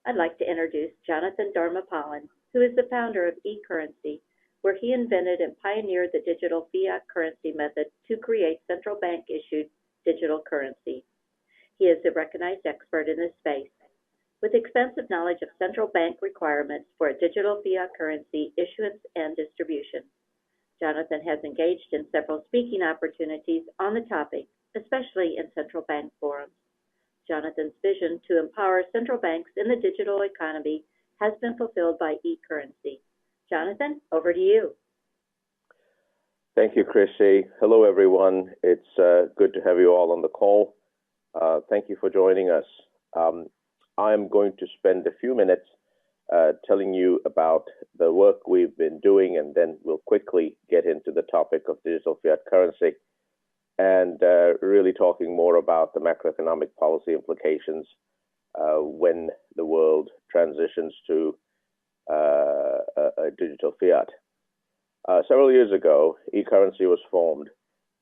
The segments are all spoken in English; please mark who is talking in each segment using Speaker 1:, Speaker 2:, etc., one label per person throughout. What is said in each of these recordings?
Speaker 1: I'd like to introduce Jonathan Dharmapalan, who is the founder of eCurrency, where he invented and pioneered the digital fiat currency method to create central bank issued digital currency. He is a recognized expert in this space, with extensive knowledge of central bank requirements for a digital fiat currency issuance and distribution. Jonathan has engaged in several speaking opportunities on the topic, especially in central bank forums. Jonathan's vision to empower central banks in the digital economy has been fulfilled by eCurrency. Jonathan, over to you.
Speaker 2: Thank you, Chrissy. Hello, everyone. It's good to have you all on the call. Thank you for joining us. I'm going to spend a few minutes telling you about the work we've been doing, and then we'll quickly get into the topic of digital fiat currency and really talking more about the macroeconomic policy implications when the world transitions to a digital fiat. Several years ago, eCurrency was formed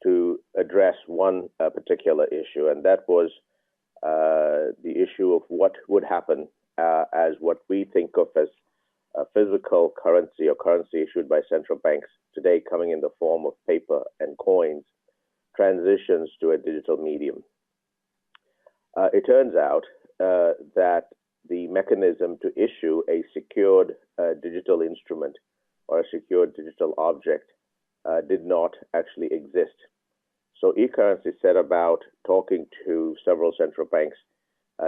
Speaker 2: to address one particular issue, and that was the issue of what would happen as what we think of as a physical currency or currency issued by central banks today coming in the form of paper and coins transitions to a digital medium. It turns out that the mechanism to issue a secured digital instrument or a secured digital object did not actually exist. So eCurrency set about talking to several central banks,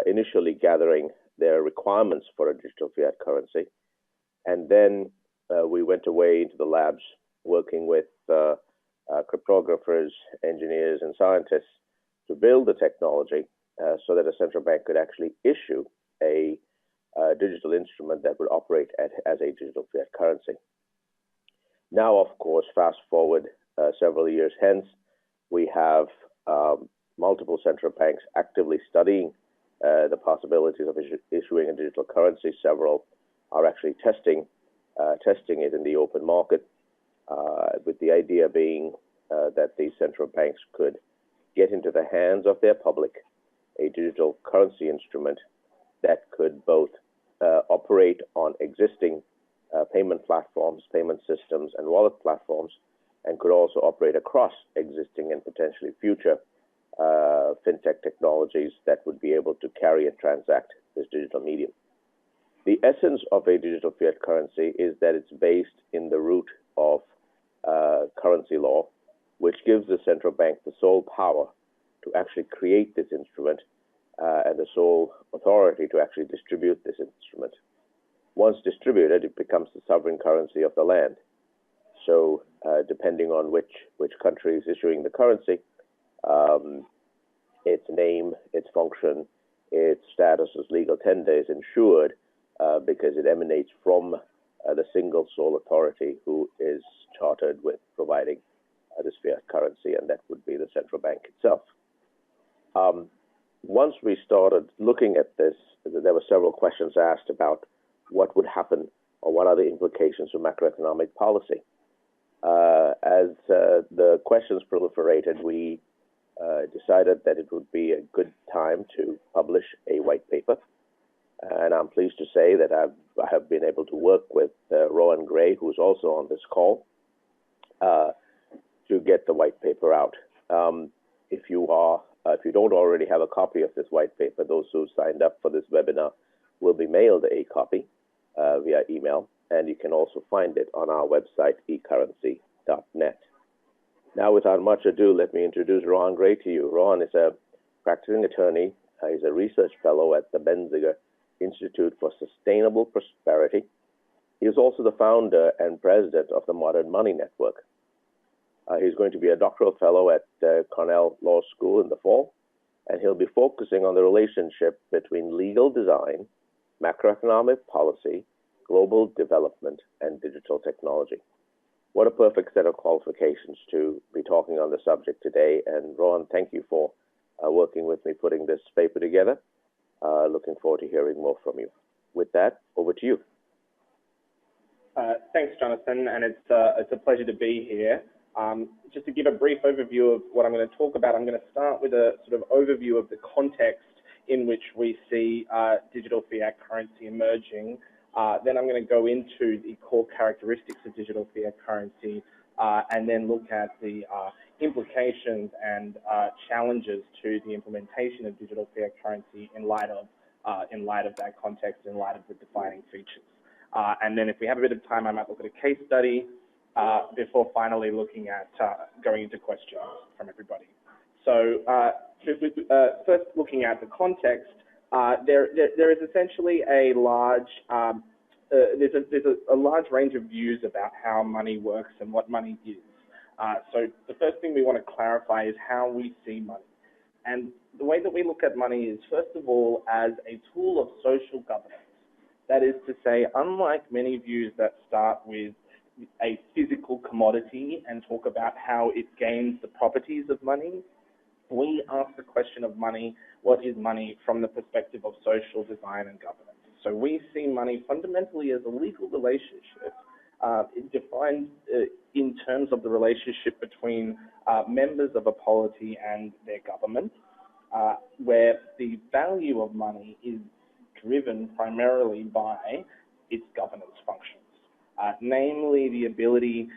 Speaker 2: initially gathering their requirements for a digital fiat currency. And then we went away into the labs working with cryptographers, engineers, and scientists to build the technology so that a central bank could actually issue a digital instrument that would operate as a digital fiat currency. Now, of course, fast forward several years hence, we have multiple central banks actively studying the possibilities of issuing a digital currency. Several are actually testing it in the open market, with the idea being that these central banks could get into the hands of their public a digital currency instrument that could both operate on existing payment platforms, payment systems, and wallet platforms, and could also operate across existing and potentially future fintech technologies that would be able to carry and transact this digital medium. The essence of a digital fiat currency is that it's based in the root of currency law, which gives the central bank the sole power to actually create this instrument and the sole authority to actually distribute this instrument. Once distributed, it becomes the sovereign currency of the land. So depending on which country is issuing the currency, its name, its function, its status as legal tender is ensured because it emanates from the single sole authority who is chartered with providing this fiat currency, and that would be the central bank itself. Once we started looking at this, there were several questions asked about what would happen or what are the implications for macroeconomic policy. As the questions proliferated, we decided that it would be a good time to publish a white paper. And I'm pleased to say that I have been able to work with Rohan Gray, who's also on this call, to get the white paper out. If you don't already have a copy of this white paper, those who signed up for this webinar will be mailed a copy via email, and you can also find it on our website, eCurrency.net. Now, without much ado, let me introduce Rohan Gray to you. Rohan is a practicing attorney. He's a research fellow at the Benziger Institute for Sustainable Prosperity. He is also the founder and president of the Modern Money Network. He's going to be a doctoral fellow at Cornell Law School in the fall, and he'll be focusing on the relationship between legal design, macroeconomic policy, global development, and digital technology. What a perfect set of qualifications to be talking on the subject today. And Rohan, thank you for working with me putting this paper together. Looking forward to hearing more from you. With that, over to you.
Speaker 3: Thanks, Jonathan, and it's a pleasure to be here. Just to give a brief overview of what I'm going to talk about, I'm going to start with a sort of overview of the context in which we see digital fiat currency emerging. Then I'm going to go into the core characteristics of digital fiat currency, and then look at the implications and challenges to the implementation of digital fiat currency in light of that context, in light of the defining features. And then if we have a bit of time, I might look at a case study before finally looking at going into questions from everybody. So first looking at the context, there is essentially a large there's a large range of views about how money works and what money is. So the first thing we want to clarify is how we see money. And the way that we look at money is, first of all, as a tool of social governance. That is to say, unlike many views that start with a physical commodity and talk about how it gains the properties of money, we ask the question of money, what is money, from the perspective of social design and governance. So we see money fundamentally as a legal relationship, defined in terms of the relationship between members of a polity and their government, where the value of money is driven primarily by its governance functions, namely the ability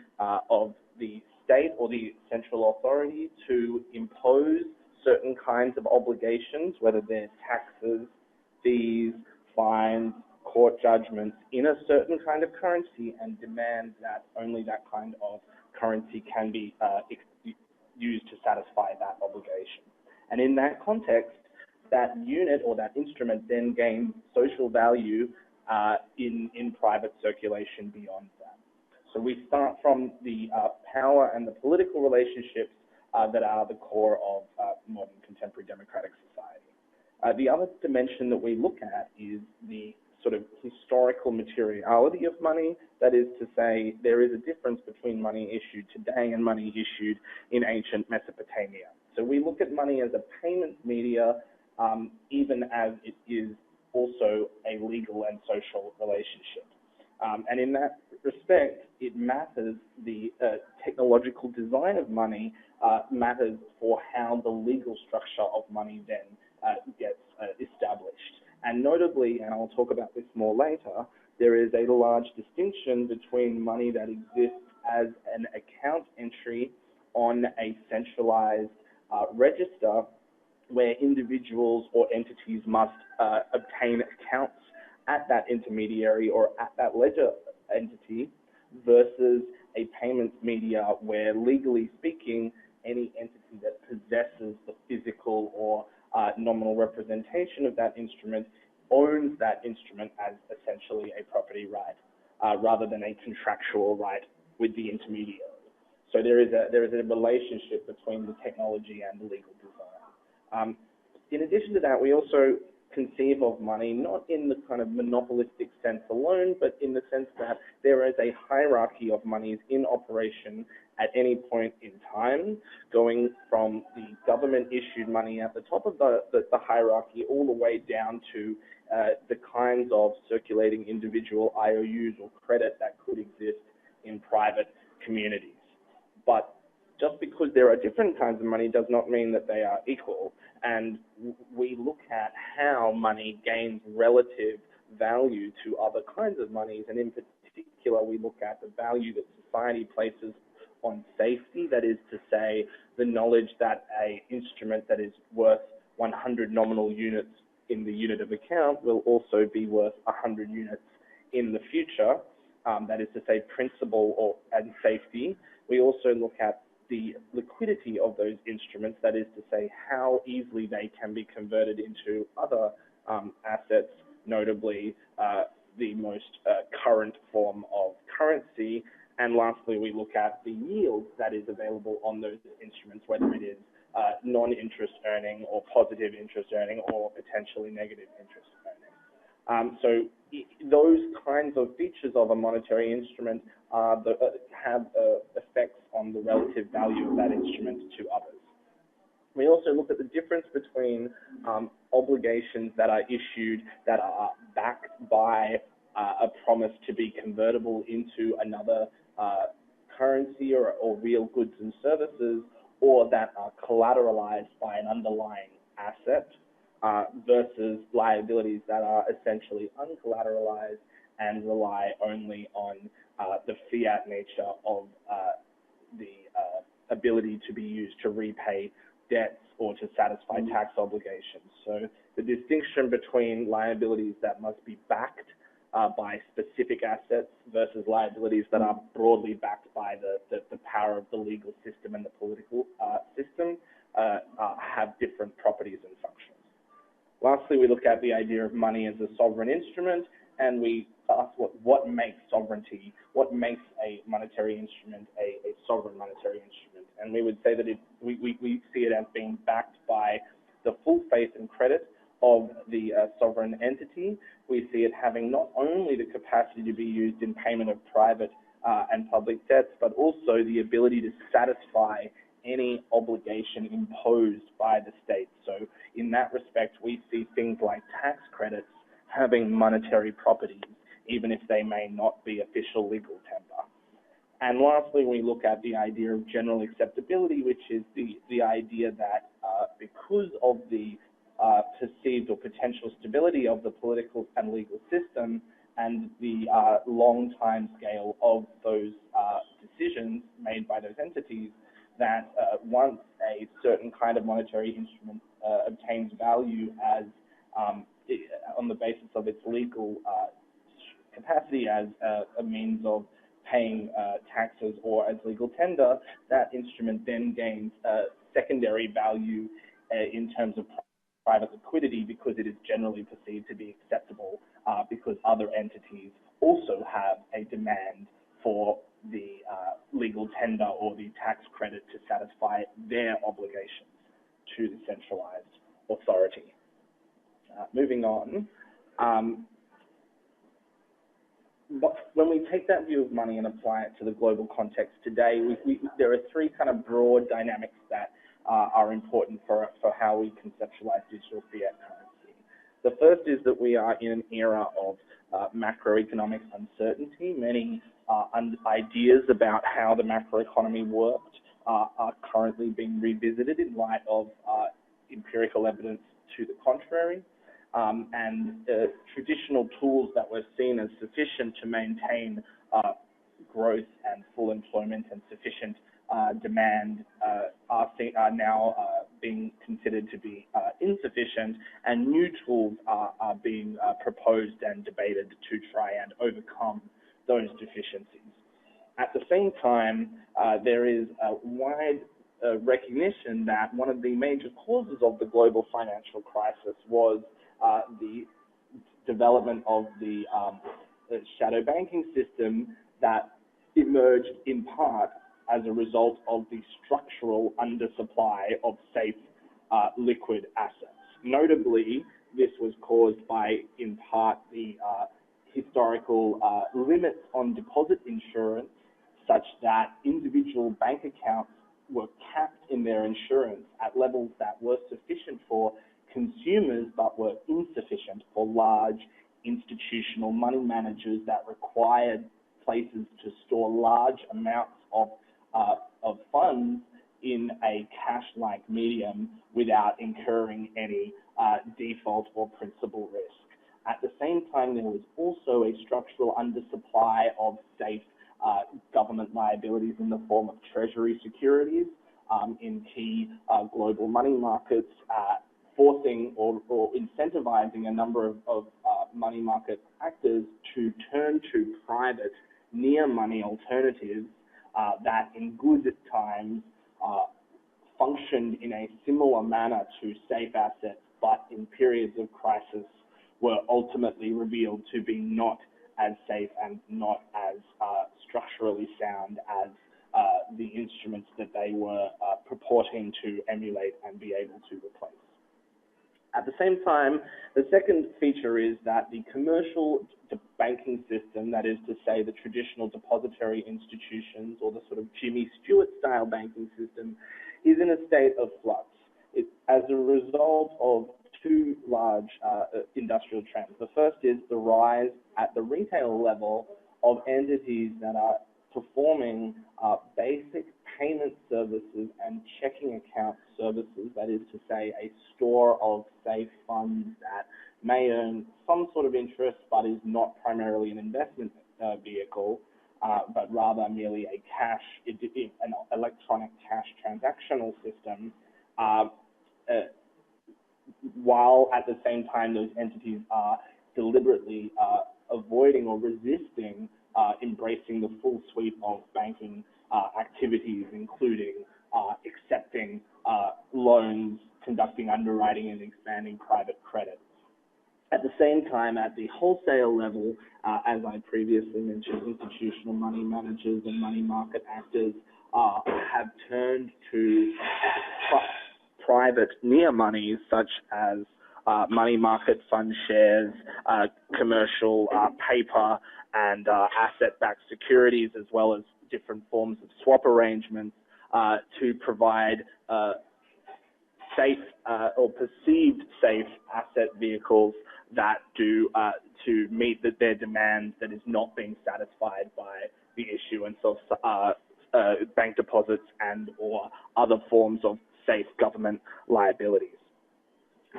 Speaker 3: of the state or the central authority to impose certain kinds of obligations, whether they're taxes, fees, fines, court judgments, in a certain kind of currency, and demand that only that kind of currency can be used to satisfy that obligation. And in that context, that unit or that instrument then gains social value in private circulation beyond that. So we start from the power and the political relationships that are the core of modern contemporary democratic society. The other dimension that we look at is the sort of historical materiality of money. That is to say, there is a difference between money issued today and money issued in ancient Mesopotamia. So we look at money as a payment media, even as it is also a legal and social relationship. And in that respect, it matters, the technological design of money matters for how the legal structure of money then gets established. And notably, and I'll talk about this more later, there is a large distinction between money that exists as an account entry on a centralized register, where individuals or entities must obtain accounts at that intermediary or at that ledger entity, versus a payments media where, legally speaking, any entity that possesses the physical or nominal representation of that instrument owns that instrument as essentially a property right, rather than a contractual right with the intermediary. So there is a relationship between the technology and the legal design. In addition to that, we also conceive of money not in the kind of monopolistic sense alone, but in the sense that there is a hierarchy of monies in operation at any point in time, going from the government-issued money at the top of the hierarchy all the way down to the kinds of circulating individual IOUs or credit that could exist in private communities. But just because there are different kinds of money does not mean that they are equal. And we look at how money gains relative value to other kinds of monies. And in particular, we look at the value that society places on safety. That is to say, the knowledge that an instrument that is worth 100 nominal units in the unit of account will also be worth 100 units in the future. That is to say, principle and safety. We also look at the liquidity of those instruments, that is to say, how easily they can be converted into other assets, notably the most current form of currency. And lastly, we look at the yield that is available on those instruments, whether it is non-interest earning or positive interest earning or potentially negative interest earning. So those kinds of features of a monetary instrument have effects on the relative value of that instrument to others. We also look at the difference between obligations that are issued that are backed by a promise to be convertible into another currency or real goods and services, or that are collateralized by an underlying asset, versus liabilities that are essentially uncollateralized and rely only on the fiat nature of the ability to be used to repay debts or to satisfy tax obligations. So the distinction between liabilities that must be backed by specific assets versus liabilities that are broadly backed by the power of the legal system and the political system have different properties and functions. Lastly, we look at the idea of money as a sovereign instrument, and we ask what makes sovereignty, what makes a monetary instrument a sovereign monetary instrument. And we would say that we see it as being backed by the full faith and credit of the sovereign entity. We see it having not only the capacity to be used in payment of private and public debts, but also the ability to satisfy any obligation imposed by the state. So in that respect, we see things like tax credits having monetary properties, even if they may not be official legal tender. And lastly, we look at the idea of general acceptability, which is the idea that because of the perceived or potential stability of the political and legal system and the long time scale of those decisions made by those entities, that once a certain kind of monetary instrument obtains value as on the basis of its legal capacity as a means of paying taxes or as legal tender, that instrument then gains secondary value in terms of private liquidity because it is generally perceived to be acceptable because other entities also have a demand for the legal tender or the tax credit to satisfy their obligations to the centralized authority. Moving on, when we take that view of money and apply it to the global context today, there are three kind of broad dynamics that are important for how we conceptualize digital fiat currency. The first is that we are in an era of macroeconomic uncertainty. Many ideas about how the macroeconomy worked are currently being revisited in light of empirical evidence to the contrary. And traditional tools that were seen as sufficient to maintain growth and full employment and sufficient demand are now being considered to be insufficient, and new tools are being proposed and debated to try and overcome those deficiencies. At the same time, there is a wide recognition that one of the major causes of the global financial crisis was the development of the shadow banking system that emerged in part as a result of the structural undersupply of safe liquid assets. Notably, this was caused by, in part, the historical limits on deposit insurance, such that individual bank accounts were capped in their insurance at levels that were sufficient for consumers but were insufficient for large institutional money managers that required places to store large amounts of funds in a cash-like medium without incurring any default or principal risk. At the same time, there was also a structural undersupply of safe government liabilities in the form of treasury securities in key global money markets, forcing or incentivizing a number of money market actors to turn to private near money alternatives that in good times functioned in a similar manner to safe assets, but in periods of crisis were ultimately revealed to be not as safe and not as structurally sound as the instruments that they were purporting to emulate and be able to replace. At the same time, the second feature is that the commercial banking system, that is to say the traditional depository institutions or the sort of Jimmy Stewart-style banking system, is in a state of flux. As a result of two large industrial trends. The first is the rise at the retail level of entities that are performing basic payment services and checking account services, that is to say, a store of safe funds that may earn some sort of interest but is not primarily an investment vehicle, but rather merely an electronic cash transactional system, while at the same time those entities are deliberately avoiding or resisting embracing the full suite of banking activities, including accepting loans, conducting underwriting, and expanding private credit. At the same time, at the wholesale level, as I previously mentioned, institutional money managers and money market actors have turned to private near money, such as money market fund shares, commercial paper, and asset-backed securities, as well as different forms of swap arrangements to provide safe or perceived safe asset vehicles that do to meet their demand that is not being satisfied by the issuance of bank deposits and or other forms of safe government liabilities.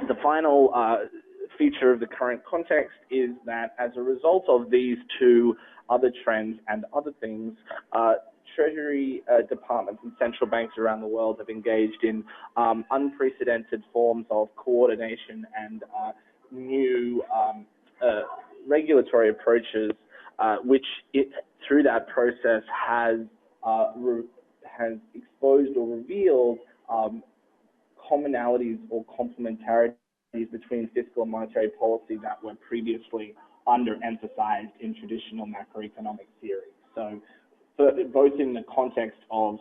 Speaker 3: The final feature of the current context is that as a result of these two other trends and other things, Treasury departments and central banks around the world have engaged in unprecedented forms of coordination and new regulatory approaches, which through that process has exposed or revealed commonalities or complementarities between fiscal and monetary policy that were previously underemphasized in traditional macroeconomic theory. So, both in the context of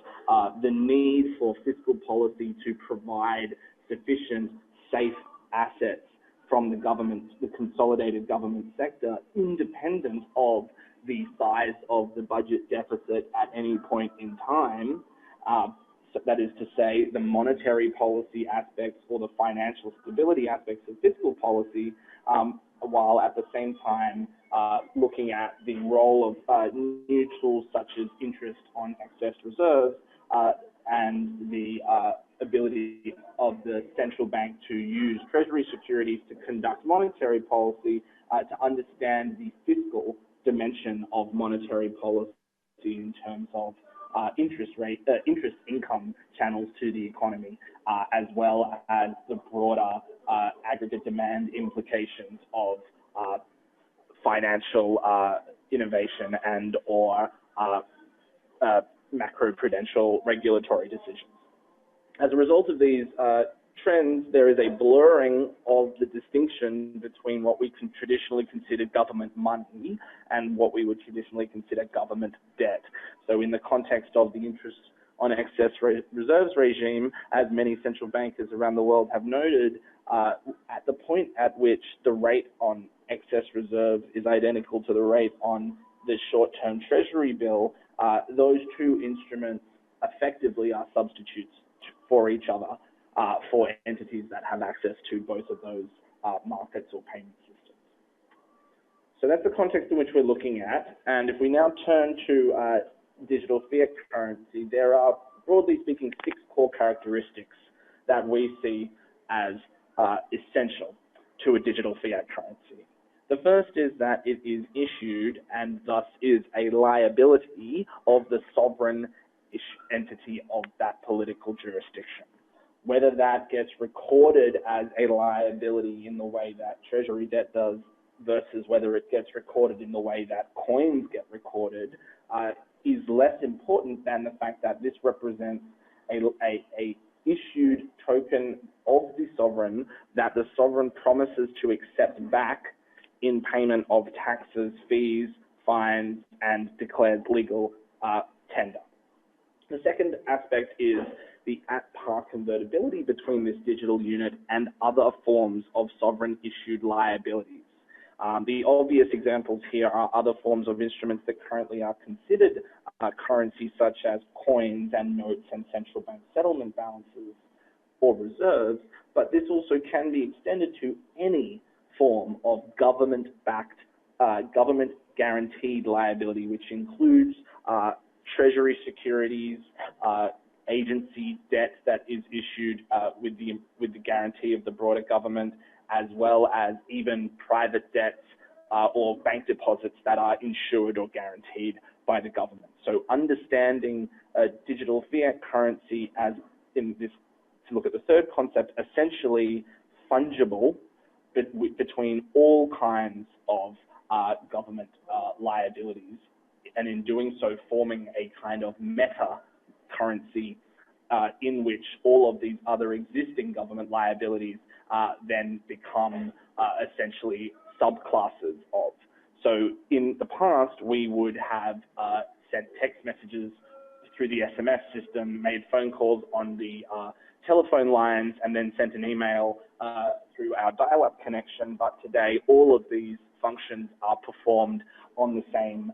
Speaker 3: the need for fiscal policy to provide sufficient safe assets from the government, the consolidated government sector, independent of the size of the budget deficit at any point in time, so that is to say, the monetary policy aspects or the financial stability aspects of fiscal policy, while at the same time looking at the role of new tools such as interest on excess reserves and the ability of the central bank to use treasury securities to conduct monetary policy to understand the fiscal dimension of monetary policy in terms of interest income channels to the economy, as well as the broader aggregate demand implications of financial innovation and or macroprudential regulatory decisions. As a result of these trends, there is a blurring of the distinction between what we can traditionally consider government money and what we would traditionally consider government debt. So in the context of the interest on excess reserves regime, as many central bankers around the world have noted, at the point at which the rate on excess reserves is identical to the rate on the short-term treasury bill, those two instruments effectively are substitutes for each other for entities that have access to both of those markets or payment systems. So that's the context in which we're looking at. And if we now turn to digital fiat currency, there are, broadly speaking, 6 core characteristics that we see as essential to a digital fiat currency. The first is that it is issued and thus is a liability of the sovereign entity of that political jurisdiction. Whether that gets recorded as a liability in the way that treasury debt does versus whether it gets recorded in the way that coins get recorded is less important than the fact that this represents a issued token of the sovereign that the sovereign promises to accept back in payment of taxes, fees, fines, and declared legal tender. The second aspect is the at-par convertibility between this digital unit and other forms of sovereign-issued liabilities. The obvious examples here are other forms of instruments that currently are considered currency, such as coins and notes and central bank settlement balances or reserves, but this also can be extended to any form of government-backed, government guaranteed liability, which includes treasury securities, agency debt that is issued with the guarantee of the broader government, as well as even private debts or bank deposits that are insured or guaranteed by the government. So understanding digital fiat currency as in this, to look at the third concept, essentially fungible between all kinds of government liabilities, and in doing so forming a kind of meta currency in which all of these other existing government liabilities then become essentially subclasses of. So in the past, we would have sent text messages through the SMS system, made phone calls on the telephone lines, and then sent an email through our dial-up connection. But today, all of these functions are performed on the same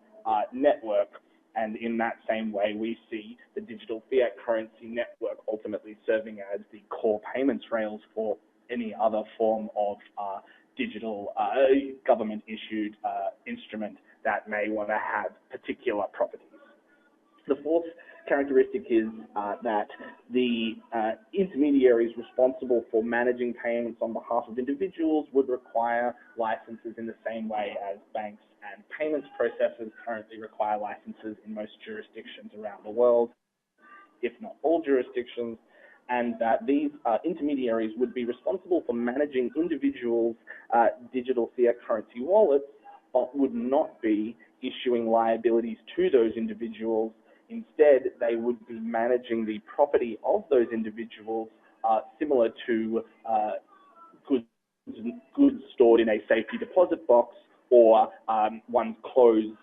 Speaker 3: network. And in that same way, we see the digital fiat currency network ultimately serving as the core payments rails for any other form of digital government-issued instrument that may want to have particular properties. The fourth characteristic is that the intermediaries responsible for managing payments on behalf of individuals would require licenses in the same way as banks and payments processors currently require licenses in most jurisdictions around the world, if not all jurisdictions, and that these intermediaries would be responsible for managing individuals' digital fiat currency wallets, but would not be issuing liabilities to those individuals. Instead, they would be managing the property of those individuals, similar to goods stored in a safety deposit box, or one's clothes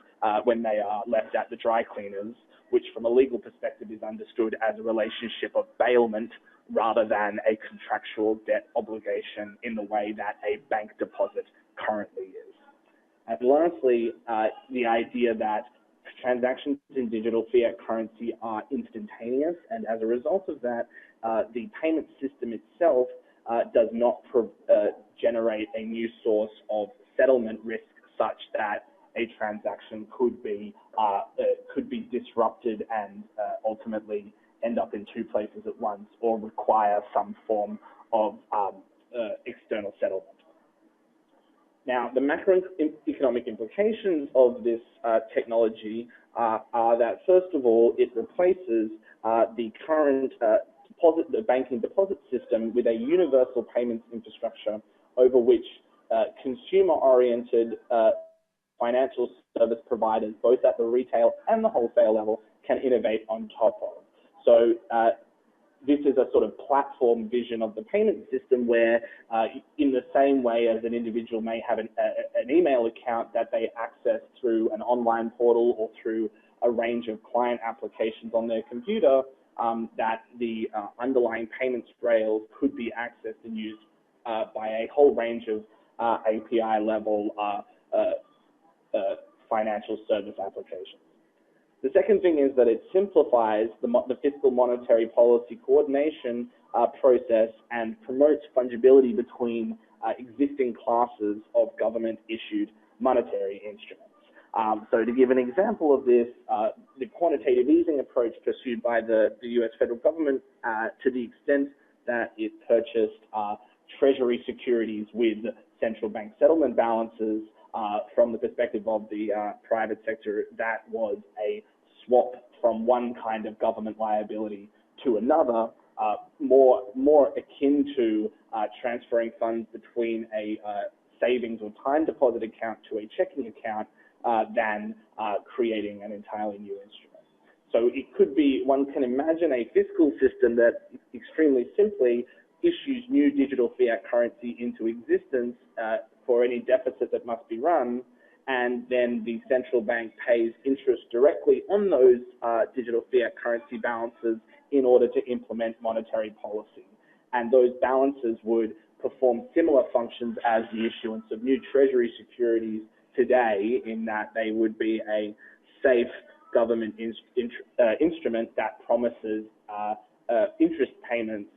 Speaker 3: when they are left at the dry cleaners, which from a legal perspective is understood as a relationship of bailment rather than a contractual debt obligation in the way that a bank deposit currently is. And lastly, the idea that transactions in digital fiat currency are instantaneous, and as a result of that, the payment system itself does not generate a new source of settlement risk such that a transaction could be disrupted and ultimately end up in two places at once, or require some form of external settlement. Now, the macroeconomic implications of this technology are that, first of all, it replaces the current the banking deposit system with a universal payments infrastructure over which consumer-oriented financial service providers, both at the retail and the wholesale level, can innovate on top of. So this is a sort of platform vision of the payment system where, in the same way as an individual may have an email account that they access through an online portal or through a range of client applications on their computer, that the underlying payments rails could be accessed and used by a whole range of API-level financial service applications. The second thing is that it simplifies the fiscal monetary policy coordination process and promotes fungibility between existing classes of government-issued monetary instruments. So to give an example of this, the quantitative easing approach pursued by the US federal government, to the extent that it purchased treasury securities with central bank settlement balances, from the perspective of the private sector, that was a swap from one kind of government liability to another, more akin to transferring funds between a savings or time deposit account to a checking account than creating an entirely new instrument. So it could be, one can imagine a fiscal system that extremely simply issues new digital fiat currency into existence for any deficit that must be run, and then the central bank pays interest directly on those digital fiat currency balances in order to implement monetary policy. And those balances would perform similar functions as the issuance of new treasury securities today, in that they would be a safe government instrument that promises interest payments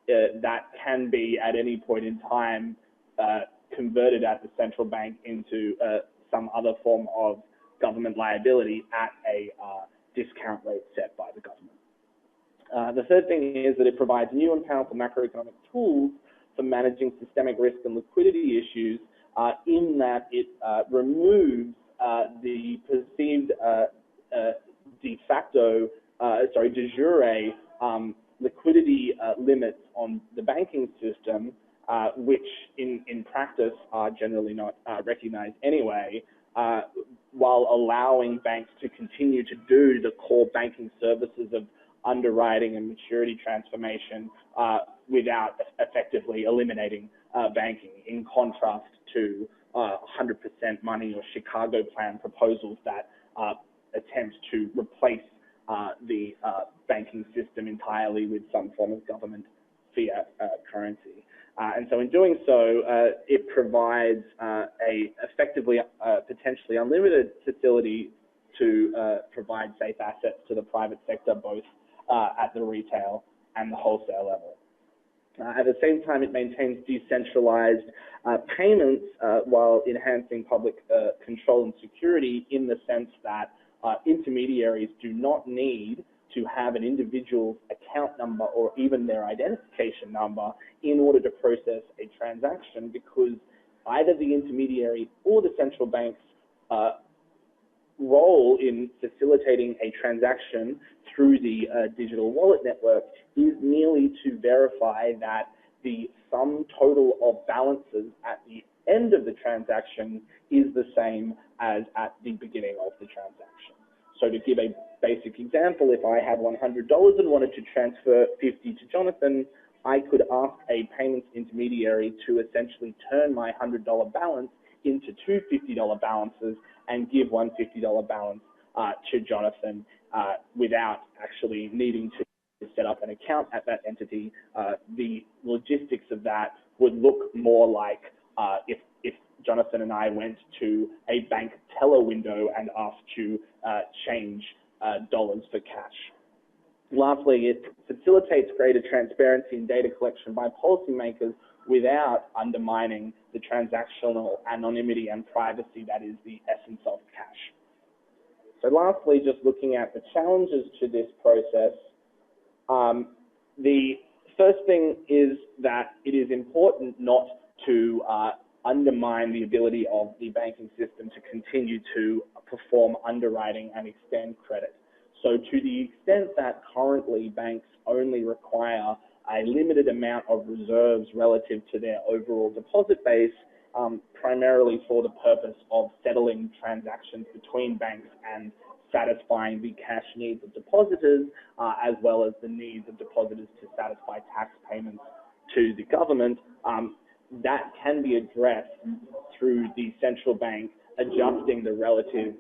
Speaker 3: that can be at any point in time converted at the central bank into some other form of government liability at a discount rate set by the government. The third thing is that it provides new and powerful macroeconomic tools for managing systemic risk and liquidity issues, in that it removes the perceived de jure liquidity limits on the banking system, which in practice are generally not recognized anyway, while allowing banks to continue to do the core banking services of underwriting and maturity transformation without effectively eliminating banking, in contrast to 100% money or Chicago plan proposals that attempt to replace the banking system entirely with some form of government fiat currency. And so in doing so, it provides effectively potentially unlimited facility to provide safe assets to the private sector, both at the retail and the wholesale level. At the same time, it maintains decentralized payments while enhancing public control and security, in the sense that intermediaries do not need to have an individual's account number or even their identification number in order to process a transaction, because either the intermediary or the central bank's role in facilitating a transaction through the digital wallet network is merely to verify that the sum total of balances at the end of the transaction is the same as at the beginning of the transaction. So to give a basic example, if I had $100 and wanted to transfer 50 to Jonathan, I could ask a payments intermediary to essentially turn my $100 balance into two $50 balances and give one $50 balance to Jonathan without actually needing to set up an account at that entity. The logistics of that would look more like if Jonathan and I went to a bank teller window and asked to change dollars for cash. Lastly, it facilitates greater transparency in data collection by policymakers without undermining the transactional anonymity and privacy that is the essence of cash. So lastly, just looking at the challenges to this process, the first thing is that it is important not to undermine the ability of the banking system to continue to perform underwriting and extend credit. So to the extent that currently banks only require a limited amount of reserves relative to their overall deposit base, primarily for the purpose of settling transactions between banks and satisfying the cash needs of depositors, as well as the needs of depositors to satisfy tax payments to the government, that can be addressed through the central bank adjusting the relative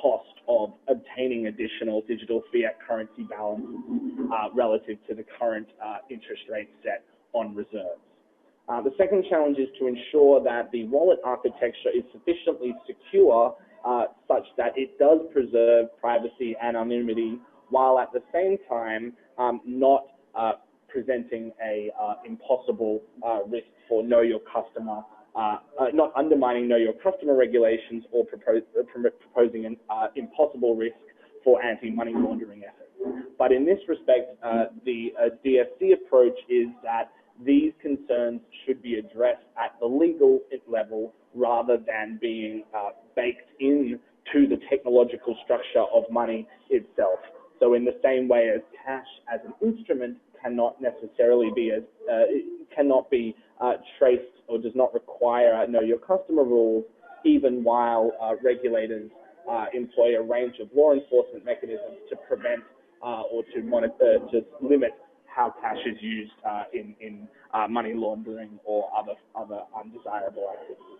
Speaker 3: cost of obtaining additional digital fiat currency balance relative to the current interest rate set on reserves. The second challenge is to ensure that the wallet architecture is sufficiently secure such that it does preserve privacy and anonymity, while at the same time not presenting a impossible risk for know your customer, not undermining know your customer regulations or proposing an impossible risk for anti-money laundering efforts. But in this respect, the DFC approach is that these concerns should be addressed at the legal level rather than being baked into the technological structure of money itself. So in the same way as cash as an instrument cannot necessarily be traced or does not require know your customer rules, even while regulators employ a range of law enforcement mechanisms to prevent or to monitor, to limit how cash is used in money laundering or other undesirable activities.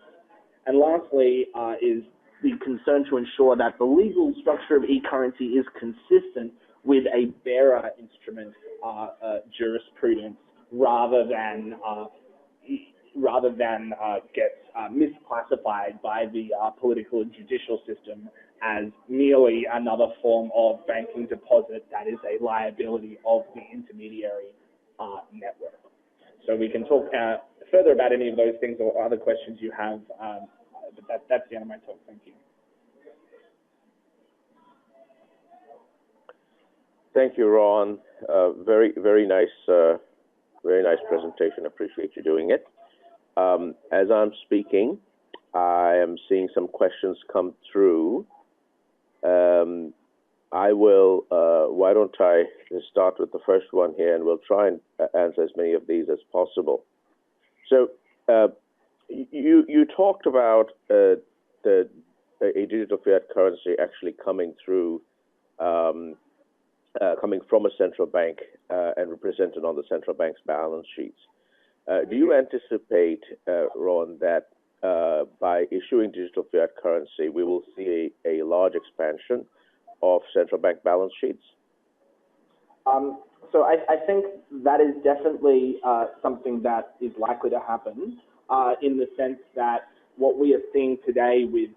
Speaker 3: And lastly is the concern to ensure that the legal structure of eCurrency is consistent with a bearer instrument jurisprudence rather than gets misclassified by the political and judicial system as merely another form of banking deposit that is a liability of the intermediary network. So we can talk further about any of those things or other questions you have, but That's the end of my talk. Thank you.
Speaker 2: Thank you, Ron. Very nice presentation. Appreciate you doing it. As I'm speaking, I am seeing some questions come through. I will, why don't I start with the first one here, and we'll try and answer as many of these as possible. So you talked about a digital fiat currency actually coming through, coming from a central bank and represented on the central bank's balance sheets. Do you anticipate, Ron, that by issuing digital fiat currency, we will see a large expansion of central bank balance sheets?
Speaker 3: So I think that is definitely something that is likely to happen in the sense that what we are seeing today with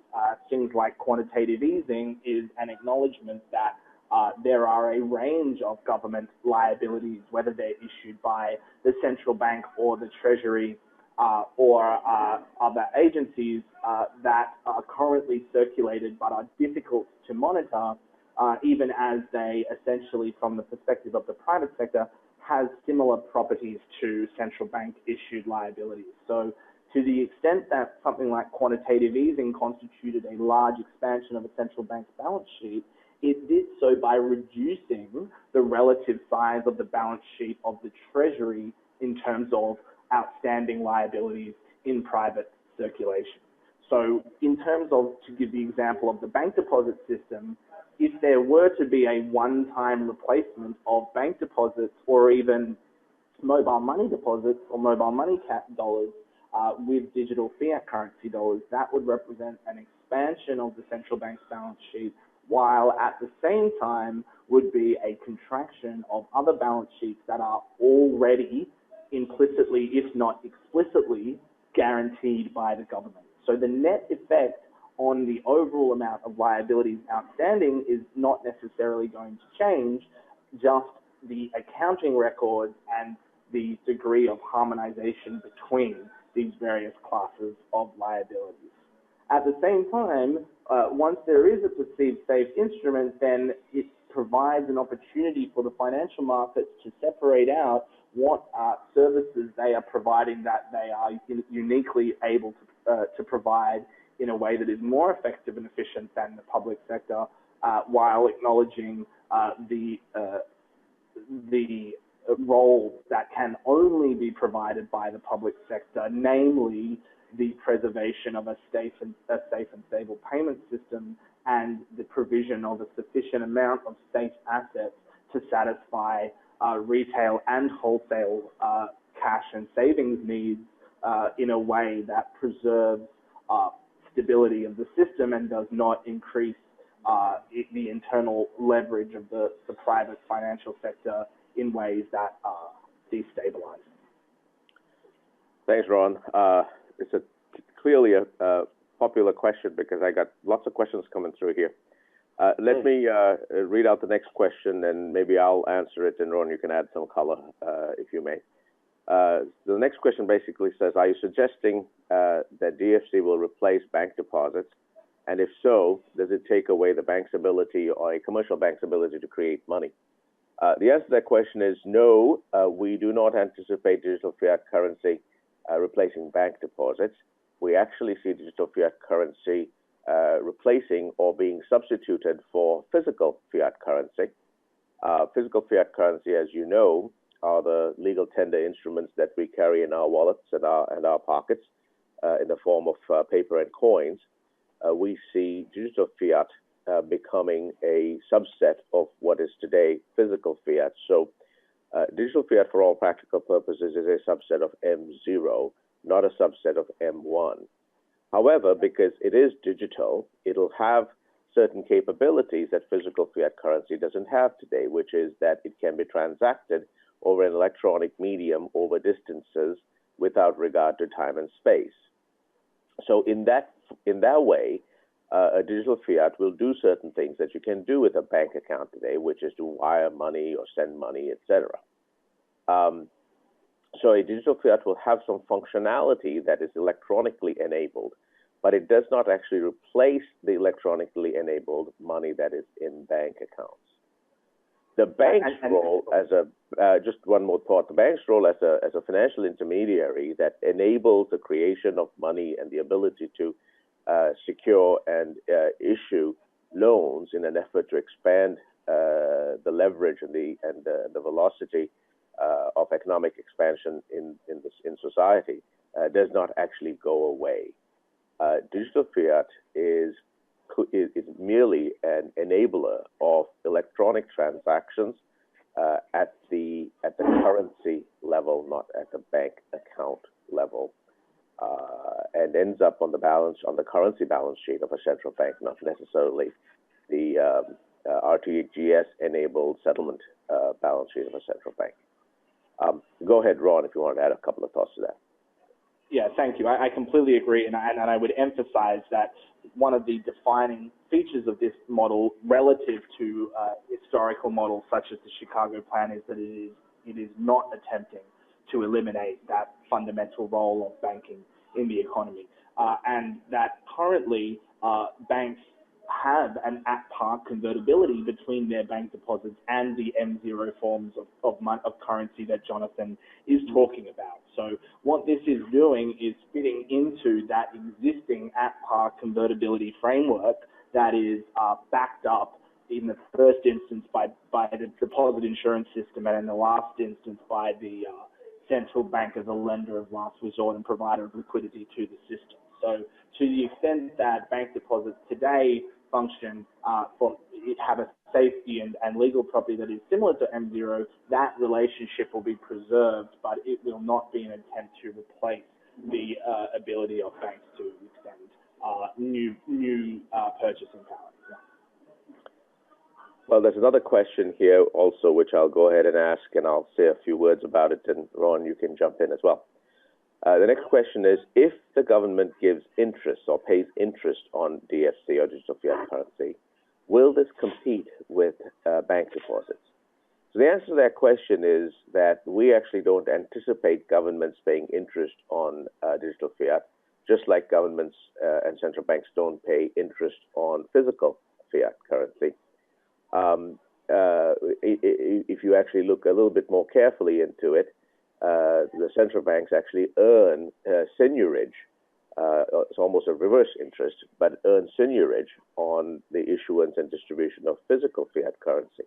Speaker 3: things like quantitative easing is an acknowledgement that there are a range of government liabilities, whether they're issued by the central bank or the Treasury or other agencies that are currently circulated but are difficult to monitor, even as they essentially, from the perspective of the private sector, has similar properties to central bank issued liabilities. So to the extent that something like quantitative easing constituted a large expansion of a central bank's balance sheet, it did so by reducing the relative size of the balance sheet of the Treasury in terms of outstanding liabilities in private circulation. So in terms of, to give the example of the bank deposit system, if there were to be a one-time replacement of bank deposits or even mobile money deposits or mobile money dollars with digital fiat currency dollars, that would represent an expansion of the central bank's balance sheet, while at the same time would be a contraction of other balance sheets that are already implicitly, if not explicitly, guaranteed by the government. So the net effect on the overall amount of liabilities outstanding is not necessarily going to change, just the accounting records and the degree of harmonization between these various classes of liabilities. At the same time, once there is a perceived safe instrument, then it provides an opportunity for the financial markets to separate out what services they are providing that they are uniquely able to provide in a way that is more effective and efficient than the public sector, while acknowledging the role that can only be provided by the public sector, namely the preservation of a safe and stable payment system and the provision of a sufficient amount of state assets to satisfy retail and wholesale cash and savings needs in a way that preserves stability of the system and does not increase the internal leverage of the private financial sector in ways that are destabilizing.
Speaker 2: Thanks, Ron. It's clearly a popular question because I got lots of questions coming through here. Let me read out the next question, and maybe I'll answer it, and Ron, you can add some color if you may. The next question basically says, are you suggesting that DFC will replace bank deposits? And if so, does it take away the bank's ability or a commercial bank's ability to create money? The answer to that question is no, we do not anticipate digital fiat currency replacing bank deposits. We actually see digital fiat currency replacing or being substituted for physical fiat currency. Physical fiat currency, as you know, are the legal tender instruments that we carry in our wallets and our pockets in the form of paper and coins. We see digital fiat becoming a subset of what is today physical fiat. So digital fiat, for all practical purposes, is a subset of M0, not a subset of M1. However, because it is digital, it'll have certain capabilities that physical fiat currency doesn't have today, which is that it can be transacted over an electronic medium over distances without regard to time and space. So in that way, a digital fiat will do certain things that you can do with a bank account today, which is to wire money or send money, etc. So a digital fiat will have some functionality that is electronically enabled, but it does not actually replace the electronically enabled money that is in bank accounts. The bank's role as just one more thought, the bank's role as a financial intermediary that enables the creation of money and the ability to secure and issue loans in an effort to expand the leverage and the velocity of economic expansion in society does not actually go away. Digital fiat is merely an enabler of electronic transactions at the currency level, not at the bank account level, and ends up on the currency balance sheet of a central bank, not necessarily the RTGS-enabled settlement balance sheet of a central bank. Go ahead, Ron, if you want to add a couple of thoughts to that.
Speaker 3: Yeah, thank you. I completely agree, and I would emphasize that one of the defining features of this model relative to historical models such as the Chicago Plan is that it is not attempting to eliminate that fundamental role of banking in the economy, and that currently banks have an at-par convertibility between their bank deposits and the M0 forms of currency that Jonathan is talking about. So what this is doing is fitting into that existing at-par convertibility framework that is backed up in the first instance by the deposit insurance system, and in the last instance by the central bank as a lender of last resort and provider of liquidity to the system. So to the extent that bank deposits today function have a safety and legal property that is similar to M0, that relationship will be preserved, but it will not be an attempt to replace the ability of banks to extend new purchasing power. Yeah.
Speaker 2: Well, there's another question here also, which I'll go ahead and ask, and I'll say a few words about it, and Ron, you can jump in as well. The next question is, if the government gives interest or pays interest on DFC or digital fiat currency, will this compete with bank deposits? So the answer to that question is that we actually don't anticipate governments paying interest on digital fiat, just like governments and central banks don't pay interest on physical fiat currency. If you actually look a little bit more carefully into it, the central banks actually earn seigniorage. It's almost a reverse interest, but earn seigniorage on the issuance and distribution of physical fiat currency.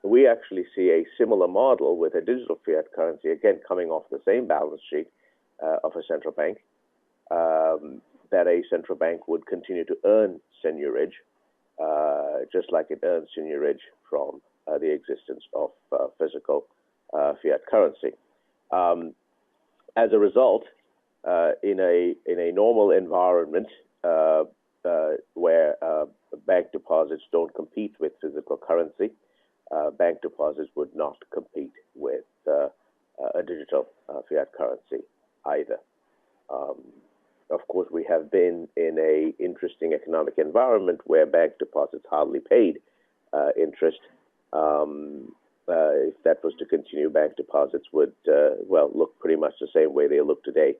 Speaker 2: We actually see a similar model with a digital fiat currency, again, coming off the same balance sheet of a central bank, that a central bank would continue to earn seigniorage, just like it earns seigniorage from the existence of physical fiat currency. As a result, in a normal environment where bank deposits don't compete with physical currency, bank deposits would not compete with a digital fiat currency either. Of course, we have been in an interesting economic environment where bank deposits hardly paid interest. If that was to continue, bank deposits would look pretty much the same way they look today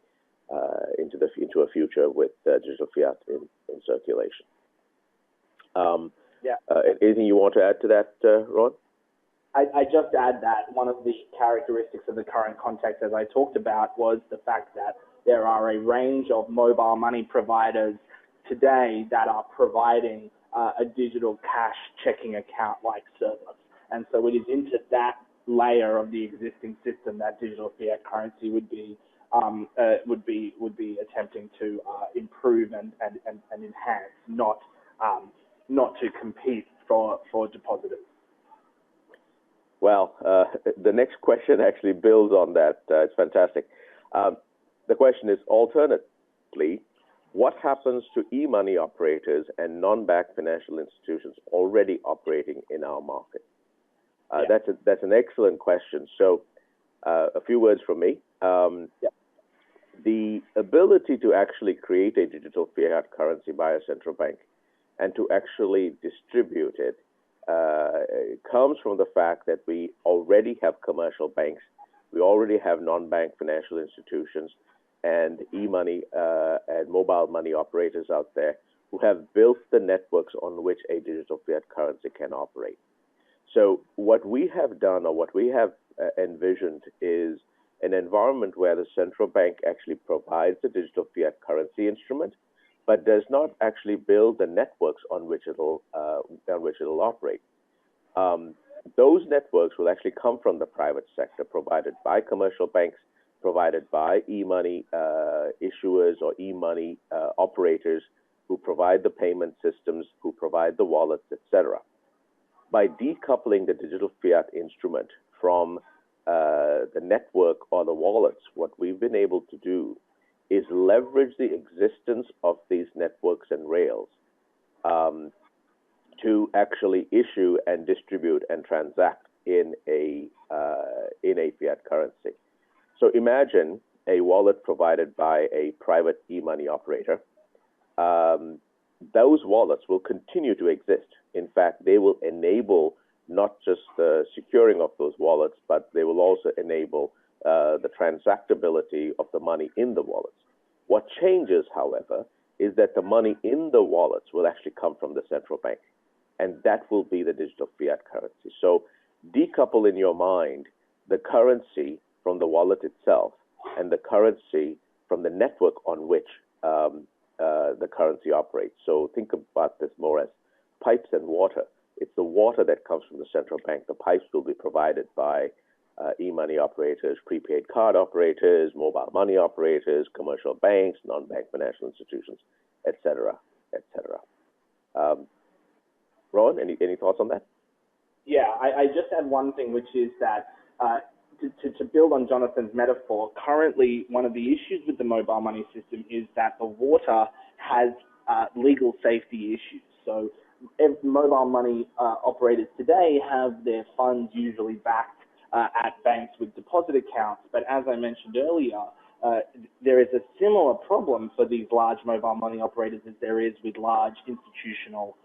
Speaker 2: into a future with digital fiat in circulation. Anything you want to add to that, Ron?
Speaker 3: I just add that one of the characteristics of the current context, as I talked about, was the fact that there are a range of mobile money providers today that are providing a digital cash checking account-like service. And so it is into that layer of the existing system that digital fiat currency would be attempting to improve and enhance, not to compete for depositors.
Speaker 2: Well, the next question actually builds on that. It's fantastic. The question is, alternatively, what happens to e-money operators and non-bank financial institutions already operating in our market? That's an excellent question. So a few words from me. The ability to actually create a digital fiat currency by a central bank and to actually distribute it comes from the fact that we already have commercial banks, we already have non-bank financial institutions and e-money and mobile money operators out there who have built the networks on which a digital fiat currency can operate. So what we have done, or what we have envisioned, is an environment where the central bank actually provides the digital fiat currency instrument, but does not actually build the networks on which it'll operate. Those networks will actually come from the private sector, provided by commercial banks, provided by e-money issuers or e-money operators who provide the payment systems, who provide the wallets, etc. By decoupling the digital fiat instrument from the network or the wallets, what we've been able to do is leverage the existence of these networks and rails to actually issue and distribute and transact in a fiat currency. So imagine a wallet provided by a private e-money operator. Those wallets will continue to exist. In fact, they will enable not just the securing of those wallets, but they will also enable the transactability of the money in the wallets. What changes, however, is that the money in the wallets will actually come from the central bank, and that will be the digital fiat currency. So decouple in your mind the currency from the wallet itself and the currency from the network on which the currency operates. So think about this more as pipes and water. It's the water that comes from the central bank. The pipes will be provided by e-money operators, prepaid card operators, mobile money operators, commercial banks, non-bank financial institutions, et cetera, et cetera. Ron, any thoughts on that?
Speaker 3: Yeah, I just add one thing, which is that to build on Jonathan's metaphor, currently one of the issues with the mobile money system is that the water has legal safety issues. So mobile money operators today have their funds usually backed at banks with deposit accounts, but as I mentioned earlier, there is a similar problem for these large mobile money operators as there is with large institutional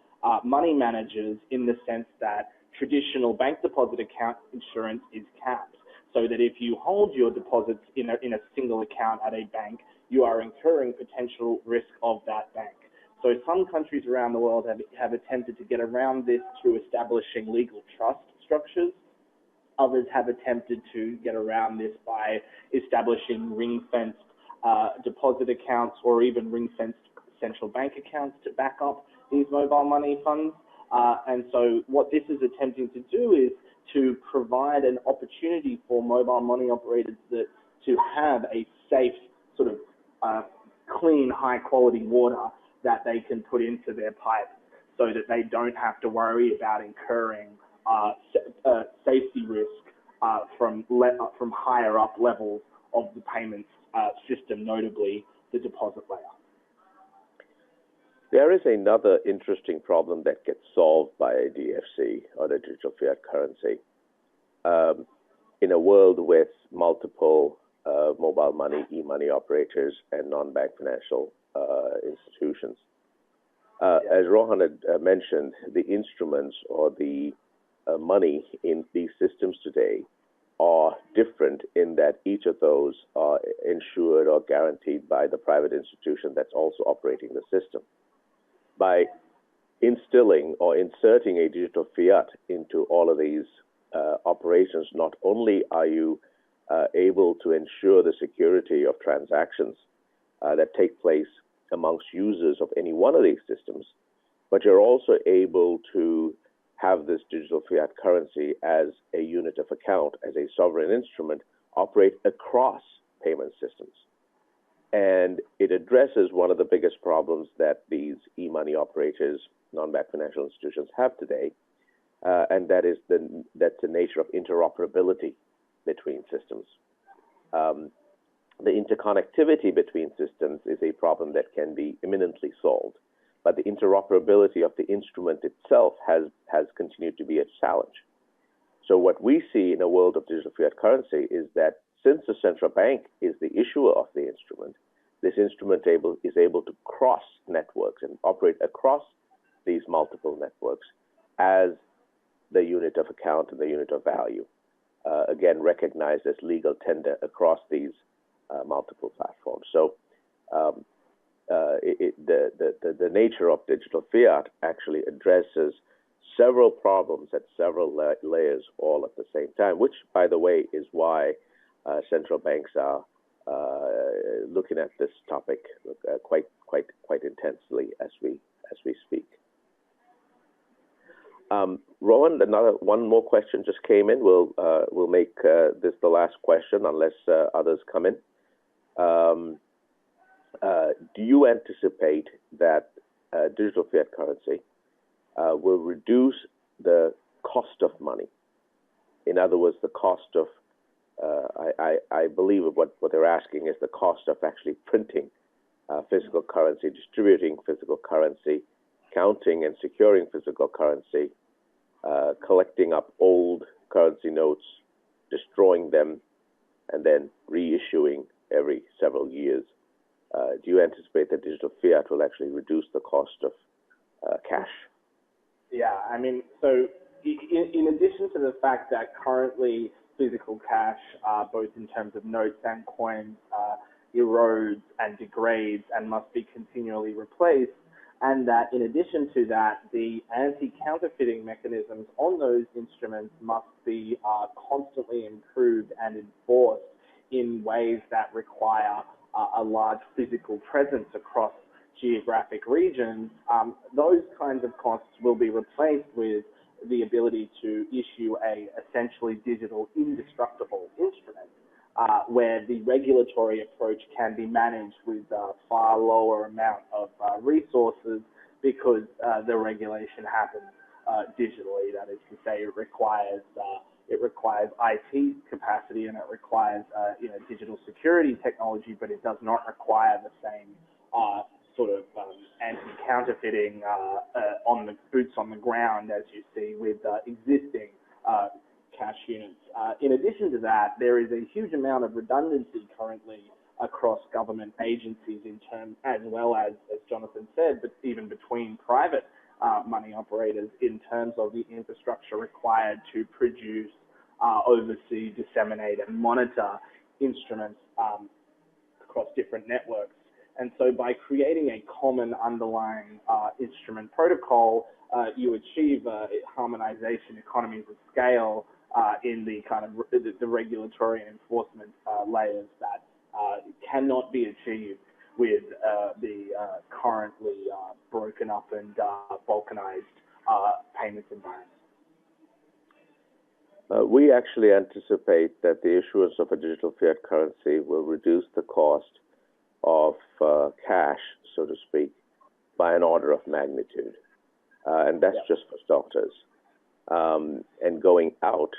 Speaker 3: money managers, in the sense that traditional bank deposit account insurance is capped, so that if you hold your deposits in a single account at a bank, you are incurring potential risk of that bank. So some countries around the world have attempted to get around this through establishing legal trust structures. Others have attempted to get around this by establishing ring-fenced deposit accounts, or even ring-fenced central bank accounts to back up these mobile money funds. And so what this is attempting to do is to provide an opportunity for mobile money operators to have a safe, sort of clean, high-quality water that they can put into their pipes, so that they don't have to worry about incurring safety risk from higher up levels of the payments system, notably the deposit layer.
Speaker 2: There is another interesting problem that gets solved by a DFC, or the digital fiat currency, in a world with multiple mobile money, e-money operators, and non-bank financial institutions. As Rohan had mentioned, the instruments or the money in these systems today are different in that each of those are insured or guaranteed by the private institution that's also operating the system. By instilling or inserting a digital fiat into all of these operations, not only are you able to ensure the security of transactions that take place amongst users of any one of these systems, but you're also able to have this digital fiat currency as a unit of account, as a sovereign instrument, operate across payment systems. And it addresses one of the biggest problems that these e-money operators, non-bank financial institutions have today, and that's the nature of interoperability between systems. The interconnectivity between systems is a problem that can be imminently solved, but the interoperability of the instrument itself has continued to be a challenge. So what we see in a world of digital fiat currency is that since the central bank is the issuer of the instrument, this instrument is able to cross networks and operate across these multiple networks as the unit of account and the unit of value, again recognized as legal tender across these multiple platforms. So the nature of digital fiat actually addresses several problems at several layers all at the same time, which, by the way, is why central banks are looking at this topic quite intensely as we speak. Rowan, one more question just came in. We'll make this the last question unless others come in. Do you anticipate that digital fiat currency will reduce the cost of money? In other words, the cost of, I believe what they're asking is the cost of actually printing physical currency, distributing physical currency, counting and securing physical currency, collecting up old currency notes, destroying them, and then reissuing every several years. Do you anticipate that digital fiat will actually reduce the cost of cash?
Speaker 3: Yeah, I mean, so in addition to the fact that currently physical cash, both in terms of notes and coins, erodes and degrades and must be continually replaced, and that in addition to that, the anti-counterfeiting mechanisms on those instruments must be constantly improved and enforced in ways that require a large physical presence across geographic regions. Those kinds of costs will be replaced with the ability to issue a essentially digital indestructible instrument, where the regulatory approach can be managed with a far lower amount of resources because the regulation happens digitally. That is to say, it requires IT capacity and it requires digital security technology, but it does not require the same sort of anti-counterfeiting on the boots on the ground as you see with existing cash units. In addition to that, there is a huge amount of redundancy currently across government agencies in terms, as well as Jonathan said, but even between private money operators in terms of the infrastructure required to produce, oversee, disseminate, and monitor instruments across different networks. And so by creating a common underlying instrument protocol, you achieve harmonization, economies of scale in the kind of the regulatory and enforcement layers that cannot be achieved with the currently broken up and balkanized payments environment.
Speaker 2: We actually anticipate that the issuance of a digital fiat currency will reduce the cost of cash, so to speak, by an order of magnitude. And that's just for starters. And going out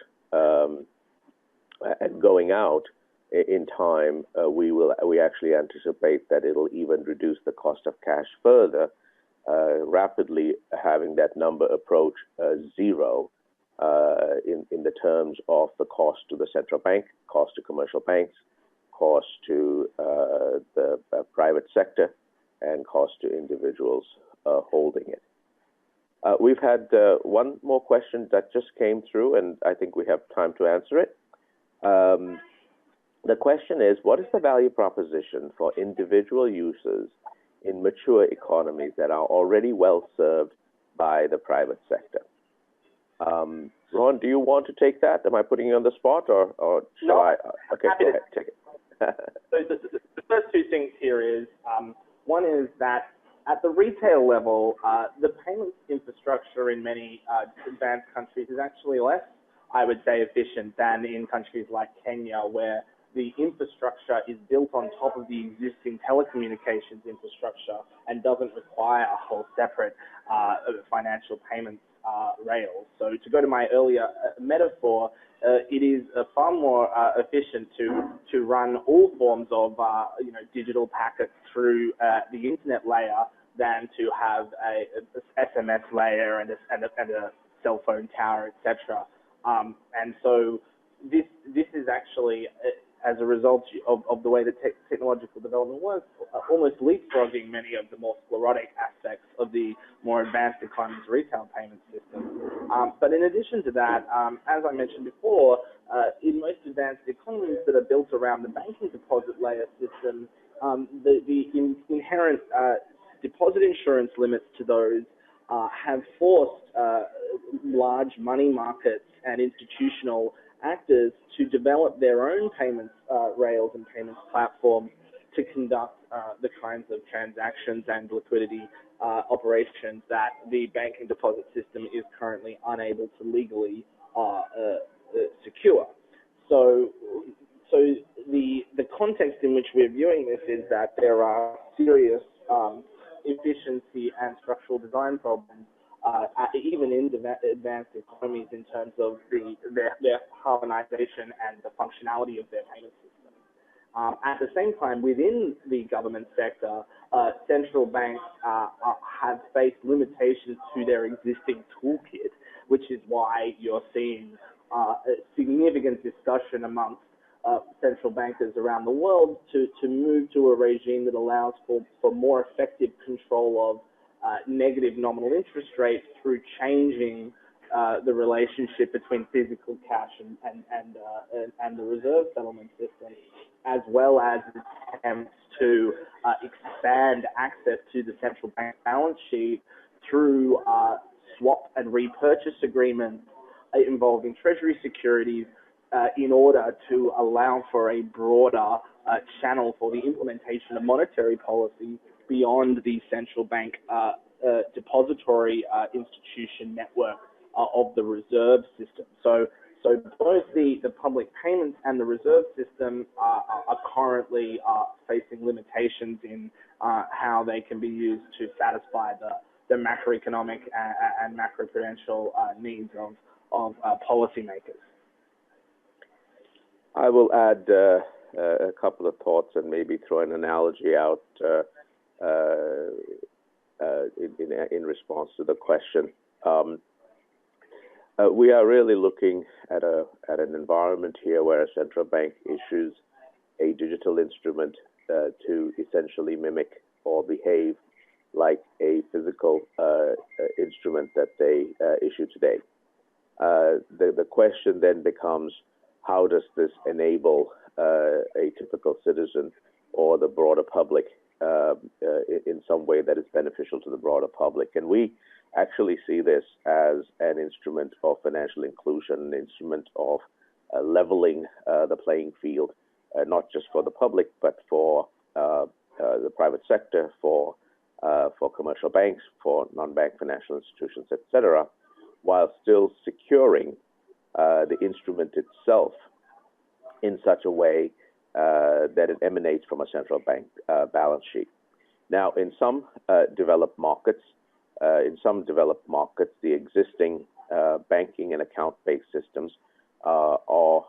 Speaker 2: in time, we actually anticipate that it'll even reduce the cost of cash further, rapidly having that number approach zero in the terms of the cost to the central bank, cost to commercial banks, cost to the private sector, and cost to individuals holding it. We've had one more question that just came through, and I think we have time to answer it. The question is, what is the value proposition for individual users in mature economies that are already well served by the private sector? Ron, do you want to take that? Am I putting you on the spot, or shall I? Okay, go ahead, take it.
Speaker 3: So the first two things here is, one is that at the retail level, the payments infrastructure in many advanced countries is actually less, I would say, efficient than in countries like Kenya, where the infrastructure is built on top of the existing telecommunications infrastructure and doesn't require a whole separate financial payments rails. So to go to my earlier metaphor, it is far more efficient to run all forms of digital packets through the internet layer than to have a SMS layer and a cell phone tower, etc. And so this is actually, as a result of the way that technological development works, almost leapfrogging many of the more sclerotic aspects of the more advanced economies retail payment system. But in addition to that, as I mentioned before, in most advanced economies that are built around the banking deposit layer system, the inherent deposit insurance limits to those have forced large money markets and institutional actors to develop their own payments rails and payments platforms to conduct the kinds of transactions and liquidity operations that the banking deposit system is currently unable to legally secure. So the context in which we're viewing this is that there are serious efficiency and structural design problems, even in advanced economies, in terms of their harmonization and the functionality of their payment system. At the same time, within the government sector, central banks have faced limitations to their existing toolkit, which is why you're seeing a significant discussion amongst central bankers around the world to move to a regime that allows for more effective control of negative nominal interest rates through changing the relationship between physical cash and the reserve settlement system, as well as attempts to expand access to the central bank balance sheet through swap and repurchase agreements involving treasury securities in order to allow for a broader channel for the implementation of monetary policy beyond the central bank depository institution network of the reserve system. So both the public payments and the reserve system are currently facing limitations in how they can be used to satisfy the macroeconomic and macroprudential needs of policymakers.
Speaker 2: I will add a couple of thoughts and maybe throw an analogy out in response to the question. We are really looking at an environment here where a central bank issues a digital instrument to essentially mimic or behave like a physical instrument that they issue today. The question then becomes, how does this enable a typical citizen or the broader public in some way that is beneficial to the broader public? And we actually see this as an instrument of financial inclusion, an instrument of leveling the playing field, not just for the public, but for the private sector, for commercial banks, for non-bank financial institutions, etc., while still securing the instrument itself in such a way that it emanates from a central bank balance sheet. Now, in some developed markets, the existing banking and account-based systems are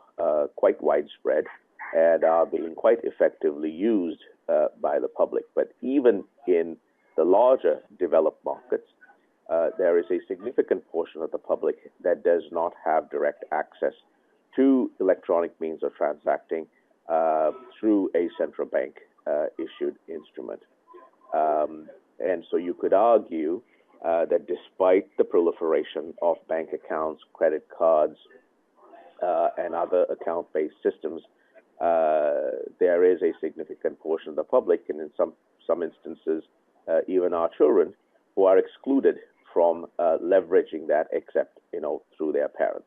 Speaker 2: quite widespread and are being quite effectively used by the public. But even in the larger developed markets, there is a significant portion of the public that does not have direct access to electronic means of transacting through a central bank issued instrument. And so you could argue that despite the proliferation of bank accounts, credit cards, and other account-based systems, there is a significant portion of the public, and in some instances, even our children, who are excluded from leveraging that, except through their parents.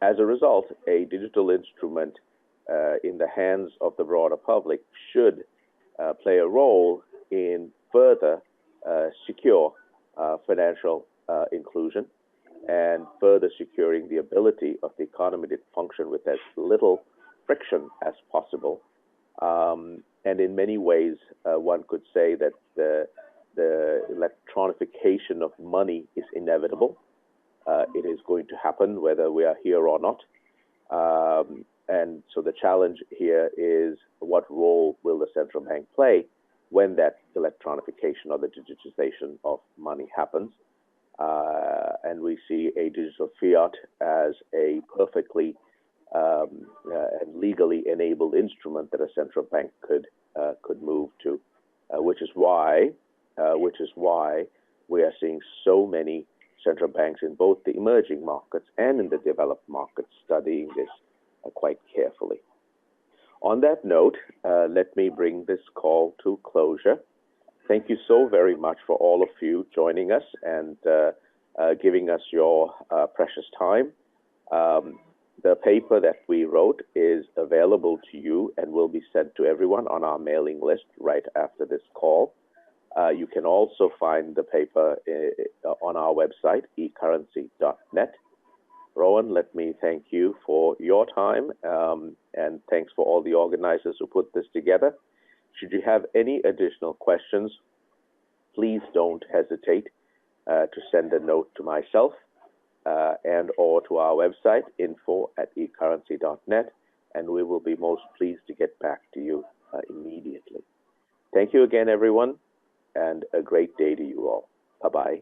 Speaker 2: As a result, a digital instrument in the hands of the broader public should play a role in further secure financial inclusion and further securing the ability of the economy to function with as little friction as possible. And in many ways, one could say that the electronification of money is inevitable. It is going to happen whether we are here or not. And so the challenge here is, what role will the central bank play when that electronification or the digitization of money happens? And we see a digital fiat as a perfectly and legally enabled instrument that a central bank could move to, which is why we are seeing so many central banks in both the emerging markets and in the developed markets studying this quite carefully. On that note, let me bring this call to closure. Thank you so very much for all of you joining us and giving us your precious time. The paper that we wrote is available to you and will be sent to everyone on our mailing list right after this call. You can also find the paper on our website, eCurrency.net. Rowan, let me thank you for your time, and thanks for all the organizers who put this together. Should you have any additional questions, please don't hesitate to send a note to myself and or to our website, info@eCurrency.net, and we will be most pleased to get back to you immediately. Thank you again, everyone, and a great day to you all. Bye-bye.